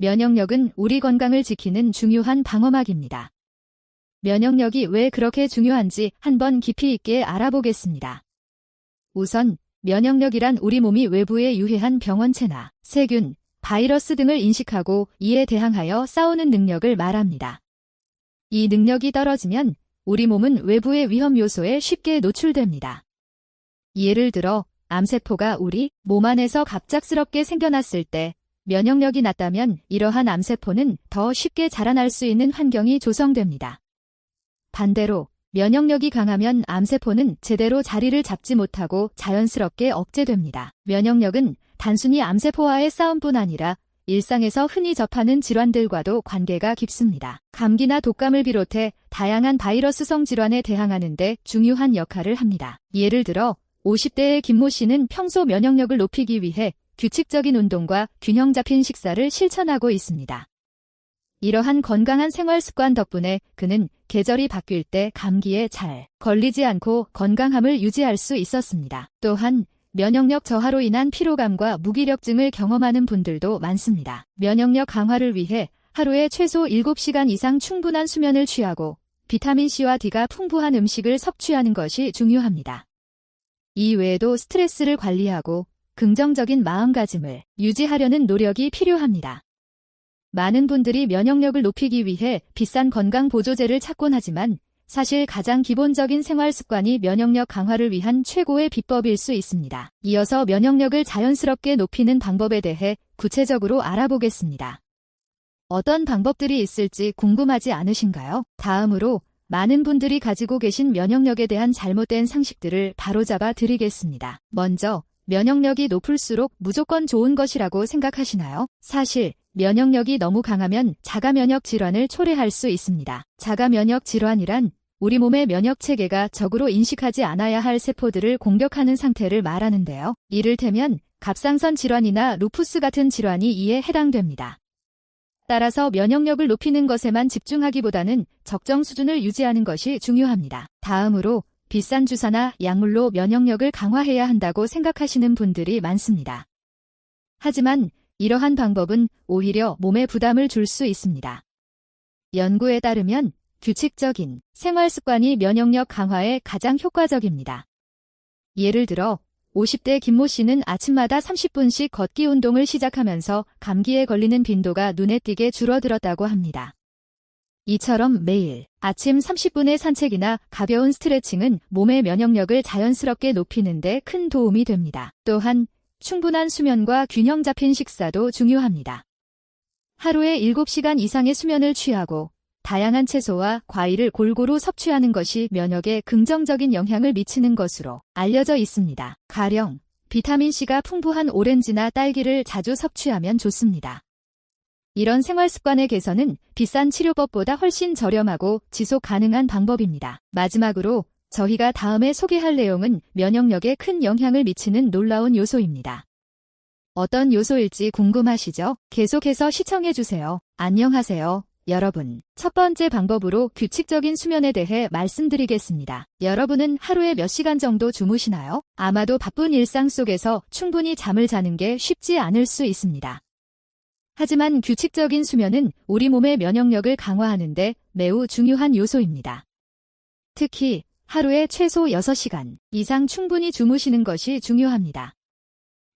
면역력은 우리 건강을 지키는 중요한 방어막입니다. 면역력이 왜 그렇게 중요한지 한번 깊이 있게 알아보겠습니다. 우선 면역력이란 우리 몸이 외부에 유해한 병원체나 세균, 바이러스 등을 인식하고 이에 대항하여 싸우는 능력을 말합니다. 이 능력이 떨어지면 우리 몸은 외부의 위험 요소에 쉽게 노출됩니다. 예를 들어 암세포가 우리 몸 안에서 갑작스럽게 생겨났을 때 면역력이 낮다면 이러한 암세포는 더 쉽게 자라날 수 있는 환경이 조성됩니다. 반대로 면역력이 강하면 암세포는 제대로 자리를 잡지 못하고 자연스럽게 억제됩니다. 면역력은 단순히 암세포와의 싸움뿐 아니라 일상에서 흔히 접하는 질환들과도 관계가 깊습니다. 감기나 독감을 비롯해 다양한 바이러스성 질환에 대항하는 데 중요한 역할을 합니다. 예를 들어 50대의 김모 씨는 평소 면역력을 높이기 위해 규칙적인 운동과 균형 잡힌 식사를 실천하고 있습니다. 이러한 건강한 생활 습관 덕분에 그는 계절이 바뀔 때 감기에 잘 걸리지 않고 건강함을 유지할 수 있었습니다. 또한 면역력 저하로 인한 피로감과 무기력증을 경험하는 분들도 많습니다. 면역력 강화를 위해 하루에 최소 7시간 이상 충분한 수면을 취하고 비타민C와 D가 풍부한 음식을 섭취하는 것이 중요합니다. 이 외에도 스트레스를 관리하고 긍정적인 마음가짐을 유지하려는 노력이 필요합니다. 많은 분들이 면역력을 높이기 위해 비싼 건강보조제를 찾곤 하지만 사실 가장 기본적인 생활 습관이 면역력 강화를 위한 최고의 비법일 수 있습니다. 이어서 면역력을 자연스럽게 높이는 방법에 대해 구체적으로 알아보겠습니다. 어떤 방법들이 있을지 궁금하지 않으신가요? 다음으로 많은 분들이 가지고 계신 면역력에 대한 잘못된 상식들을 바로잡아 드리겠습니다. 먼저, 면역력이 높을수록 무조건 좋은 것이라고 생각하시나요? 사실, 면역력이 너무 강하면 자가면역 질환을 초래할 수 있습니다. 자가면역 질환이란 우리 몸의 면역체계가 적으로 인식하지 않아야 할 세포들을 공격하는 상태를 말하는데요. 이를테면 갑상선 질환이나 루푸스 같은 질환이 이에 해당됩니다. 따라서 면역력을 높이는 것에만 집중하기보다는 적정 수준을 유지하는 것이 중요합니다. 다음으로 비싼 주사나 약물로 면역력을 강화해야 한다고 생각하시는 분들이 많습니다. 하지만 이러한 방법은 오히려 몸에 부담을 줄 수 있습니다. 연구에 따르면 규칙적인 생활 습관이 면역력 강화에 가장 효과적입니다. 예를 들어 50대 김모 씨는 아침마다 30분씩 걷기 운동을 시작하면서 감기에 걸리는 빈도가 눈에 띄게 줄어들었다고 합니다. 이처럼 매일 아침 30분의 산책이나 가벼운 스트레칭은 몸의 면역력을 자연스럽게 높이는 데 큰 도움이 됩니다. 또한 충분한 수면과 균형 잡힌 식사도 중요합니다. 하루에 7시간 이상의 수면을 취하고 다양한 채소와 과일을 골고루 섭취하는 것이 면역에 긍정적인 영향을 미치는 것으로 알려져 있습니다. 가령 비타민C가 풍부한 오렌지나 딸기를 자주 섭취하면 좋습니다. 이런 생활 습관의 개선은 비싼 치료법보다 훨씬 저렴하고 지속 가능한 방법입니다. 마지막으로 저희가 다음에 소개할 내용은 면역력에 큰 영향을 미치는 놀라운 요소입니다. 어떤 요소일지 궁금하시죠? 계속해서 시청해주세요. 안녕하세요, 여러분. 첫 번째 방법으로 규칙적인 수면에 대해 말씀드리겠습니다. 여러분은 하루에 몇 시간 정도 주무시나요? 아마도 바쁜 일상 속에서 충분히 잠을 자는 게 쉽지 않을 수 있습니다. 하지만 규칙적인 수면은 우리 몸의 면역력을 강화하는 데 매우 중요한 요소입니다. 특히 하루에 최소 6시간 이상 충분히 주무시는 것이 중요합니다.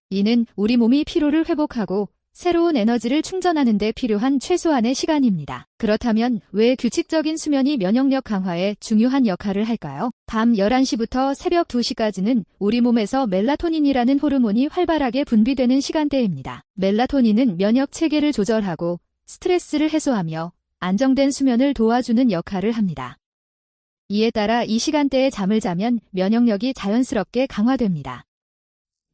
이는 우리 몸이 피로를 회복하고 새로운 에너지를 충전하는 데 필요한 최소한의 시간입니다. 그렇다면 왜 규칙적인 수면이 면역력 강화에 중요한 역할을 할까요? 밤 11시부터 새벽 2시까지는 우리 몸에서 멜라토닌이라는 호르몬이 활발하게 분비되는 시간대입니다. 멜라토닌은 면역 체계를 조절하고 스트레스를 해소하며 안정된 수면을 도와주는 역할을 합니다. 이에 따라 이 시간대에 잠을 자면 면역력이 자연스럽게 강화됩니다.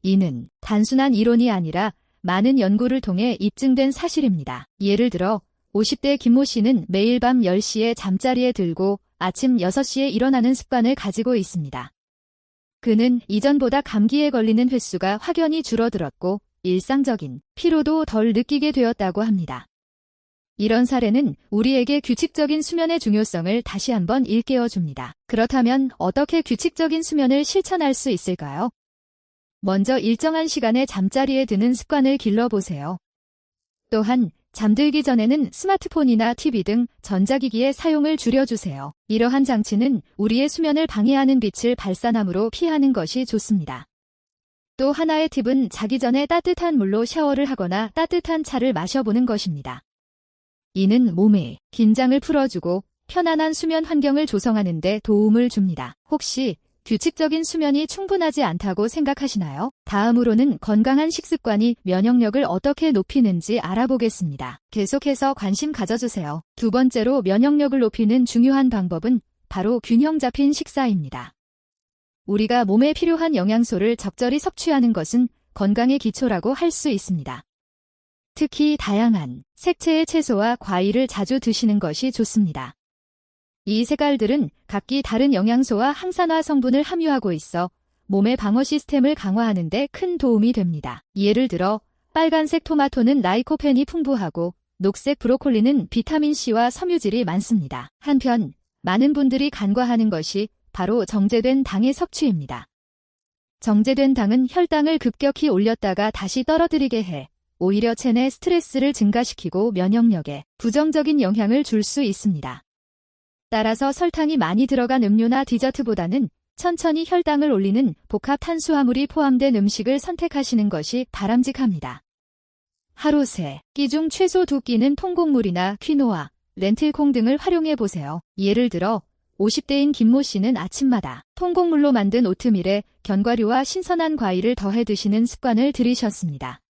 이는 단순한 이론이 아니라 많은 연구를 통해 입증된 사실입니다. 예를 들어 50대 김모 씨는 매일 밤 10시에 잠자리에 들고 아침 6시에 일어나는 습관을 가지고 있습니다. 그는 이전보다 감기에 걸리는 횟수가 확연히 줄어들었고 일상적인 피로도 덜 느끼게 되었다고 합니다. 이런 사례는 우리에게 규칙적인 수면의 중요성을 다시 한번 일깨워줍니다. 그렇다면 어떻게 규칙적인 수면을 실천할 수 있을까요? 먼저 일정한 시간에 잠자리에 드는 습관을 길러보세요. 또한 잠들기 전에는 스마트폰이나 TV 등 전자기기의 사용을 줄여주세요. 이러한 장치는 우리의 수면을 방해하는 빛을 발산함으로 피하는 것이 좋습니다. 또 하나의 팁은 자기 전에 따뜻한 물로 샤워를 하거나 따뜻한 차를 마셔보는 것입니다. 이는 몸의 긴장을 풀어주고 편안한 수면 환경을 조성하는 데 도움을 줍니다. 혹시 규칙적인 수면이 충분하지 않다고 생각하시나요? 다음으로는 건강한 식습관이 면역력을 어떻게 높이는지 알아보겠습니다. 계속해서 관심 가져주세요. 두 번째로 면역력을 높이는 중요한 방법은 바로 균형 잡힌 식사입니다. 우리가 몸에 필요한 영양소를 적절히 섭취하는 것은 건강의 기초라고 할 수 있습니다. 특히 다양한 색채의 채소와 과일을 자주 드시는 것이 좋습니다. 이 색깔들은 각기 다른 영양소와 항산화 성분을 함유하고 있어 몸의 방어 시스템을 강화하는 데 큰 도움이 됩니다. 예를 들어 빨간색 토마토는 라이코펜이 풍부하고 녹색 브로콜리는 비타민C와 섬유질이 많습니다. 한편 많은 분들이 간과하는 것이 바로 정제된 당의 섭취입니다. 정제된 당은 혈당을 급격히 올렸다가 다시 떨어뜨리게 해 오히려 체내 스트레스를 증가시키고 면역력에 부정적인 영향을 줄 수 있습니다. 따라서 설탕이 많이 들어간 음료나 디저트보다는 천천히 혈당을 올리는 복합 탄수화물이 포함된 음식을 선택하시는 것이 바람직합니다. 하루 3끼 중 최소 2끼는 통곡물이나 퀴노아, 렌틸콩 등을 활용해 보세요. 예를 들어 50대인 김모 씨는 아침마다 통곡물로 만든 오트밀에 견과류와 신선한 과일을 더해 드시는 습관을 들이셨습니다.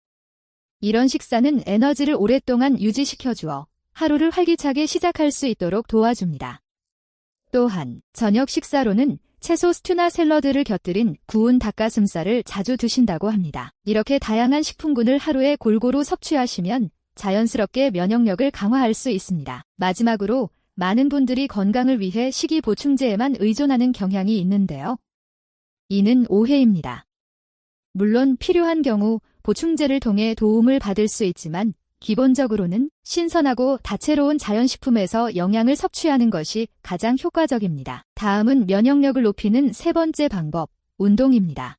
이런 식사는 에너지를 오랫동안 유지시켜주어 하루를 활기차게 시작할 수 있도록 도와줍니다. 또한 저녁 식사로는 채소 스튜나 샐러드를 곁들인 구운 닭가슴살을 자주 드신다고 합니다. 이렇게 다양한 식품군을 하루에 골고루 섭취하시면 자연스럽게 면역력을 강화할 수 있습니다. 마지막으로 많은 분들이 건강을 위해 식이보충제에만 의존하는 경향이 있는데요. 이는 오해입니다. 물론 필요한 경우 보충제를 통해 도움을 받을 수 있지만 기본적으로는 신선하고 다채로운 자연식품에서 영양을 섭취하는 것이 가장 효과적입니다. 다음은 면역력을 높이는 세 번째 방법, 운동입니다.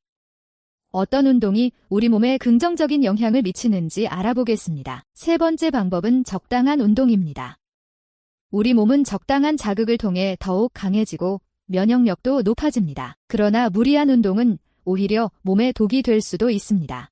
어떤 운동이 우리 몸에 긍정적인 영향을 미치는지 알아보겠습니다. 세 번째 방법은 적당한 운동입니다. 우리 몸은 적당한 자극을 통해 더욱 강해지고 면역력도 높아집니다. 그러나 무리한 운동은 오히려 몸에 독이 될 수도 있습니다.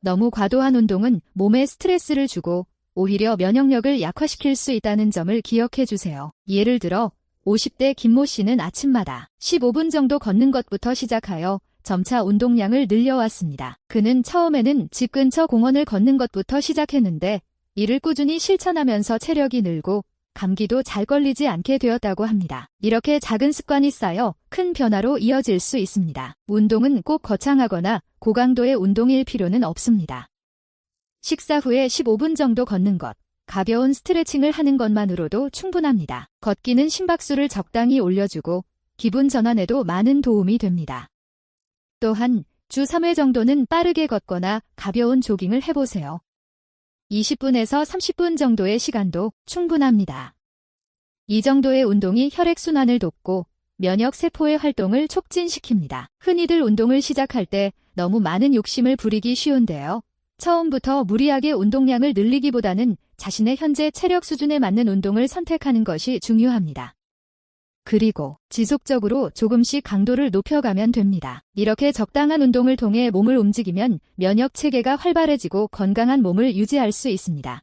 너무 과도한 운동은 몸에 스트레스를 주고 오히려 면역력을 약화시킬 수 있다는 점을 기억해 주세요. 예를 들어 50대 김모 씨는 아침마다 15분 정도 걷는 것부터 시작하여 점차 운동량을 늘려왔습니다. 그는 처음에는 집 근처 공원을 걷는 것부터 시작했는데 이를 꾸준히 실천하면서 체력이 늘고 감기도 잘 걸리지 않게 되었다고 합니다. 이렇게 작은 습관이 쌓여 큰 변화로 이어질 수 있습니다. 운동은 꼭 거창하거나 고강도의 운동일 필요는 없습니다. 식사 후에 15분 정도 걷는 것, 가벼운 스트레칭을 하는 것만으로도 충분합니다. 걷기는 심박수를 적당히 올려주고 기분 전환에도 많은 도움이 됩니다. 또한 주 3회 정도는 빠르게 걷거나 가벼운 조깅을 해보세요. 20분에서 30분 정도의 시간도 충분합니다. 이 정도의 운동이 혈액순환을 돕고 면역 세포의 활동을 촉진시킵니다. 흔히들 운동을 시작할 때 너무 많은 욕심을 부리기 쉬운데요. 처음부터 무리하게 운동량을 늘리기보다는 자신의 현재 체력 수준에 맞는 운동을 선택하는 것이 중요합니다. 그리고 지속적으로 조금씩 강도를 높여가면 됩니다. 이렇게 적당한 운동을 통해 몸을 움직이면 면역 체계가 활발해지고 건강한 몸을 유지할 수 있습니다.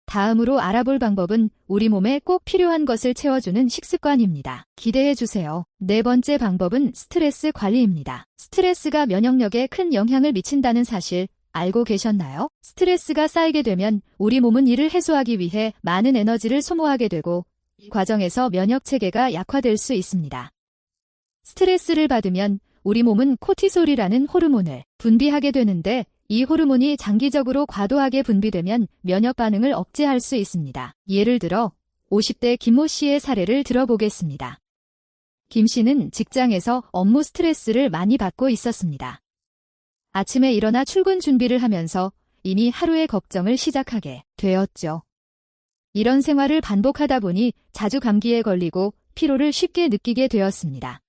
다음으로 알아볼 방법은 우리 몸에 꼭 필요한 것을 채워주는 식습관입니다. 기대해 주세요. 네 번째 방법은 스트레스 관리입니다. 스트레스가 면역력에 큰 영향을 미친다는 사실 알고 계셨나요? 스트레스가 쌓이게 되면 우리 몸은 이를 해소하기 위해 많은 에너지를 소모하게 되고 이 과정에서 면역 체계가 약화될 수 있습니다. 스트레스를 받으면 우리 몸은 코티솔이라는 호르몬을 분비하게 되는데 이 호르몬이 장기적으로 과도하게 분비되면 면역 반응을 억제할 수 있습니다. 예를 들어 50대 김모 씨의 사례를 들어보겠습니다. 김 씨는 직장에서 업무 스트레스를 많이 받고 있었습니다. 아침에 일어나 출근 준비를 하면서 이미 하루의 걱정을 시작하게 되었죠. 이런 생활을 반복하다 보니 자주 감기에 걸리고 피로를 쉽게 느끼게 되었습니다.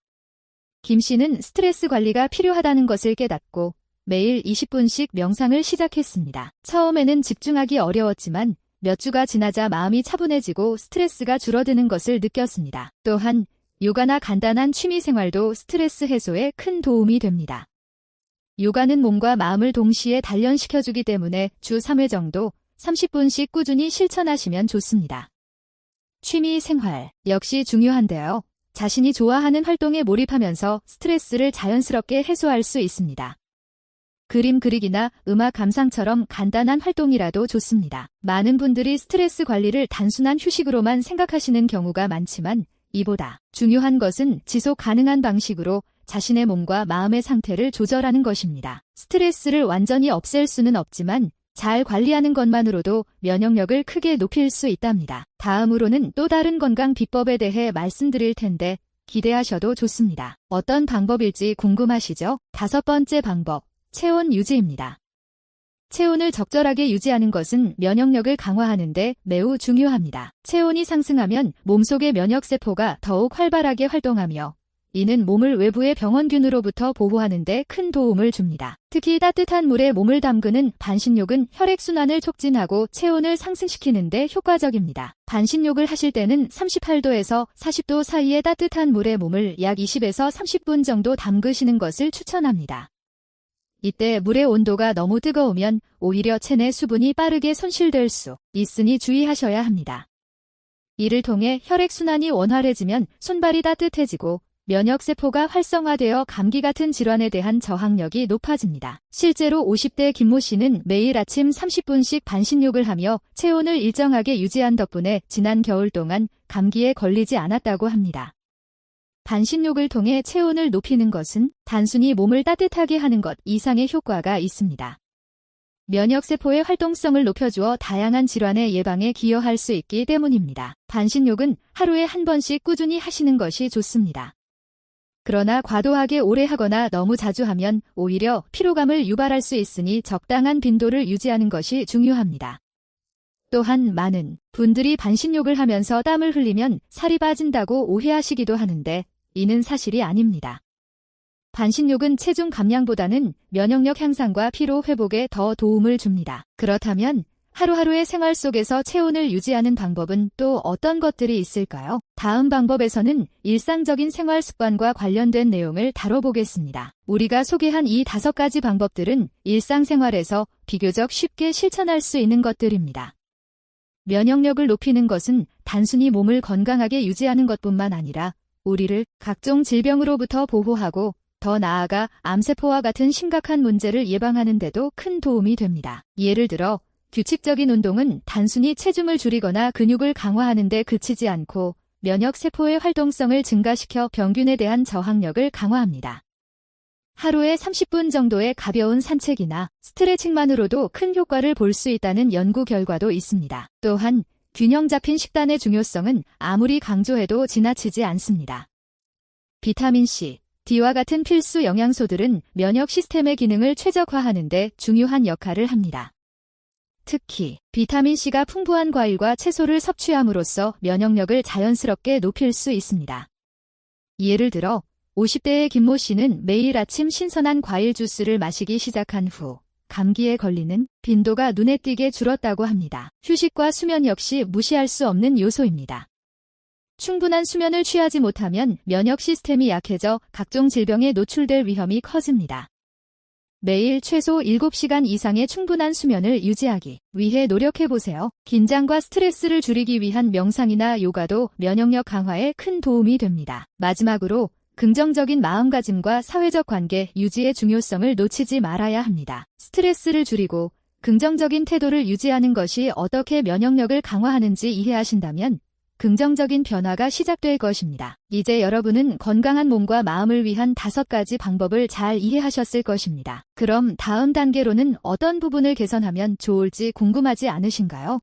김 씨는 스트레스 관리가 필요하다는 것을 깨닫고 매일 20분씩 명상을 시작했습니다. 처음에는 집중하기 어려웠지만 몇 주가 지나자 마음이 차분해지고 스트레스가 줄어드는 것을 느꼈습니다. 또한 요가나 간단한 취미 생활도 스트레스 해소에 큰 도움이 됩니다. 요가는 몸과 마음을 동시에 단련시켜주기 때문에 주 3회 정도 30분씩 꾸준히 실천하시면 좋습니다. 취미 생활 역시 중요한데요. 자신이 좋아하는 활동에 몰입하면서 스트레스를 자연스럽게 해소할 수 있습니다. 그림 그리기나 음악 감상처럼 간단한 활동이라도 좋습니다. 많은 분들이 스트레스 관리를 단순한 휴식으로만 생각하시는 경우가 많지만 이보다 중요한 것은 지속 가능한 방식으로 자신의 몸과 마음의 상태를 조절하는 것입니다. 스트레스를 완전히 없앨 수는 없지만 잘 관리하는 것만으로도 면역력을 크게 높일 수 있답니다. 다음으로는 또 다른 건강 비법에 대해 말씀드릴 텐데 기대하셔도 좋습니다. 어떤 방법일지 궁금하시죠? 5번째 방법, 체온 유지입니다. 체온을 적절하게 유지하는 것은 면역력을 강화하는 데 매우 중요합니다. 체온이 상승하면 몸속의 면역세포가 더욱 활발하게 활동하며 이는 몸을 외부의 병원균으로부터 보호하는 데 큰 도움을 줍니다. 특히 따뜻한 물에 몸을 담그는 반신욕은 혈액순환을 촉진하고 체온을 상승시키는 데 효과적입니다. 반신욕을 하실 때는 38도에서 40도 사이의 따뜻한 물에 몸을 약 20에서 30분 정도 담그시는 것을 추천합니다. 이때 물의 온도가 너무 뜨거우면 오히려 체내 수분이 빠르게 손실될 수 있으니 주의하셔야 합니다. 이를 통해 혈액순환이 원활해지면 손발이 따뜻해지고 면역세포가 활성화되어 감기 같은 질환에 대한 저항력이 높아집니다. 실제로 50대 김모 씨는 매일 아침 30분씩 반신욕을 하며 체온을 일정하게 유지한 덕분에 지난 겨울 동안 감기에 걸리지 않았다고 합니다. 반신욕을 통해 체온을 높이는 것은 단순히 몸을 따뜻하게 하는 것 이상의 효과가 있습니다. 면역세포의 활동성을 높여주어 다양한 질환의 예방에 기여할 수 있기 때문입니다. 반신욕은 하루에 한 번씩 꾸준히 하시는 것이 좋습니다. 그러나 과도하게 오래 하거나 너무 자주 하면 오히려 피로감을 유발할 수 있으니 적당한 빈도를 유지하는 것이 중요합니다. 또한 많은 분들이 반신욕을 하면서 땀을 흘리면 살이 빠진다고 오해하시기도 하는데 이는 사실이 아닙니다. 반신욕은 체중 감량보다는 면역력 향상과 피로 회복에 더 도움을 줍니다. 그렇다면 하루하루의 생활 속에서 체온을 유지하는 방법은 또 어떤 것들이 있을까요? 다음 방법에서는 일상적인 생활 습관과 관련된 내용을 다뤄보겠습니다. 우리가 소개한 이 5가지 방법들은 일상생활에서 비교적 쉽게 실천할 수 있는 것들입니다. 면역력을 높이는 것은 단순히 몸을 건강하게 유지하는 것뿐만 아니라 우리를 각종 질병으로부터 보호하고 더 나아가 암세포와 같은 심각한 문제를 예방하는 데도 큰 도움이 됩니다. 예를 들어 규칙적인 운동은 단순히 체중을 줄이거나 근육을 강화하는 데 그치지 않고 면역세포의 활동성을 증가시켜 병균에 대한 저항력을 강화합니다. 하루에 30분 정도의 가벼운 산책이나 스트레칭만으로도 큰 효과를 볼 수 있다는 연구 결과도 있습니다. 또한 균형 잡힌 식단의 중요성은 아무리 강조해도 지나치지 않습니다. 비타민C, D와 같은 필수 영양소들은 면역 시스템의 기능을 최적화하는 데 중요한 역할을 합니다. 특히 비타민C가 풍부한 과일과 채소를 섭취함으로써 면역력을 자연스럽게 높일 수 있습니다. 예를 들어 50대의 김모 씨는 매일 아침 신선한 과일 주스를 마시기 시작한 후 감기에 걸리는 빈도가 눈에 띄게 줄었다고 합니다. 휴식과 수면 역시 무시할 수 없는 요소입니다. 충분한 수면을 취하지 못하면 면역 시스템이 약해져 각종 질병에 노출될 위험이 커집니다. 매일 최소 7시간 이상의 충분한 수면을 유지하기 위해 노력해보세요. 긴장과 스트레스를 줄이기 위한 명상이나 요가도 면역력 강화에 큰 도움이 됩니다. 마지막으로 긍정적인 마음가짐과 사회적 관계 유지의 중요성을 놓치지 말아야 합니다. 스트레스를 줄이고 긍정적인 태도를 유지하는 것이 어떻게 면역력을 강화하는지 이해하신다면 긍정적인 변화가 시작될 것입니다. 이제 여러분은 건강한 몸과 마음을 위한 5가지 방법을 잘 이해하셨을 것입니다. 그럼 다음 단계로는 어떤 부분을 개선하면 좋을지 궁금하지 않으신가요?